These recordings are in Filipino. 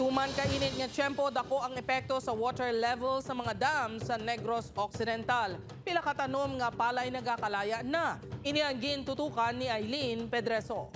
Tuman kainit nga tiyempo dako ang epekto sa water level sa mga dam sa Negros Occidental. Pila ka tanum nga palay nagakalaya na. Ini ang gintutukan ni Eileen Pedreso.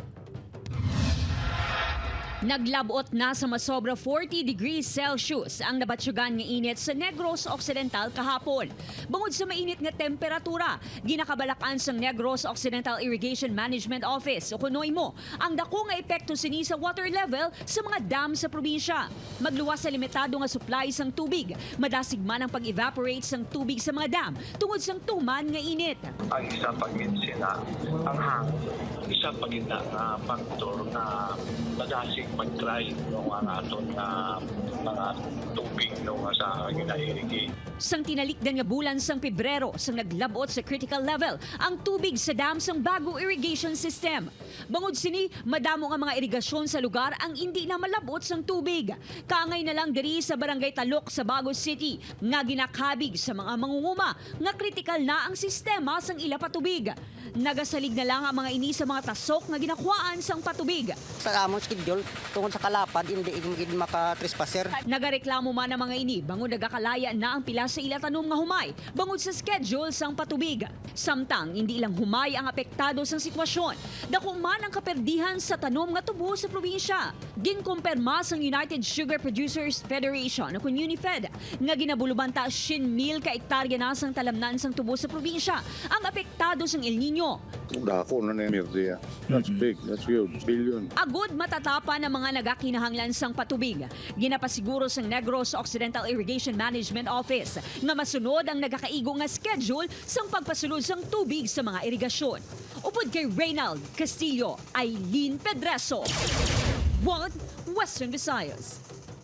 Naglabot na sa masobra 40 degrees Celsius ang nabatsyugan nga init sa Negros Occidental kahapon. Bungod sa mainit nga temperatura, ginakabalakan sang Negros Occidental Irrigation Management Office o kunoy mo ang dako nga epekto sini sa water level sa mga dam sa probinsya. Magluwas sa limitado nga supply sang tubig, madasig man ang pag-evaporate sang tubig sa mga dam tungod sang tuman nga init. Ang isa pag-insina, ang hangin, isa pag-ina na faktor na madasig mag-dry ng aton na mga tubig sa gina-irrigate. Sang tinalikdan nga bulan sang Pebrero, sang naglabot sa critical level ang tubig sa dam sang Bago Irrigation System. Bangod sini, madamo nga mga irigasyon sa lugar ang hindi na malabot sang tubig. Kaangay na lang diri sa Barangay Talok sa Bago City nga ginakabig sa mga mangunguma nga critical na ang sistema sang ila patubig. Nagasalig na lang ang mga ini sa mga tasok nga ginakuhaan sang patubig. Sa among schedule, tungkol sa kalapad, hindi maka-trespasser. Nagareklamo man ang mga ini, bangod nagakalaya na ang pila sa ila tanum nga humay, bangod sa schedule sang patubig. Samtang, hindi lang humay ang apektado sang sitwasyon. Dako man ang kaperdihan sa tanum nga tubo sa probinsya. Ginkumpirma sang United Sugar Producers Federation, o UNIFED, nga Ginabulubanta 100,000 ka ektarya na sang talamnan sang tubo sa probinsya ang apektado sang El Nino. Dako na na emerdiya. That's big, that's huge, billion. Agud matatapa ng mga nagakinahanglan sang patubig. Ginapasiguro sang Negros Occidental Irrigation Management Office nga masunod ang nagakaigo nga schedule sang pagpasulod sang tubig sa mga irigasyon. Upod kay Reynald Castillo, Eileen Pedreso, Western Visayas.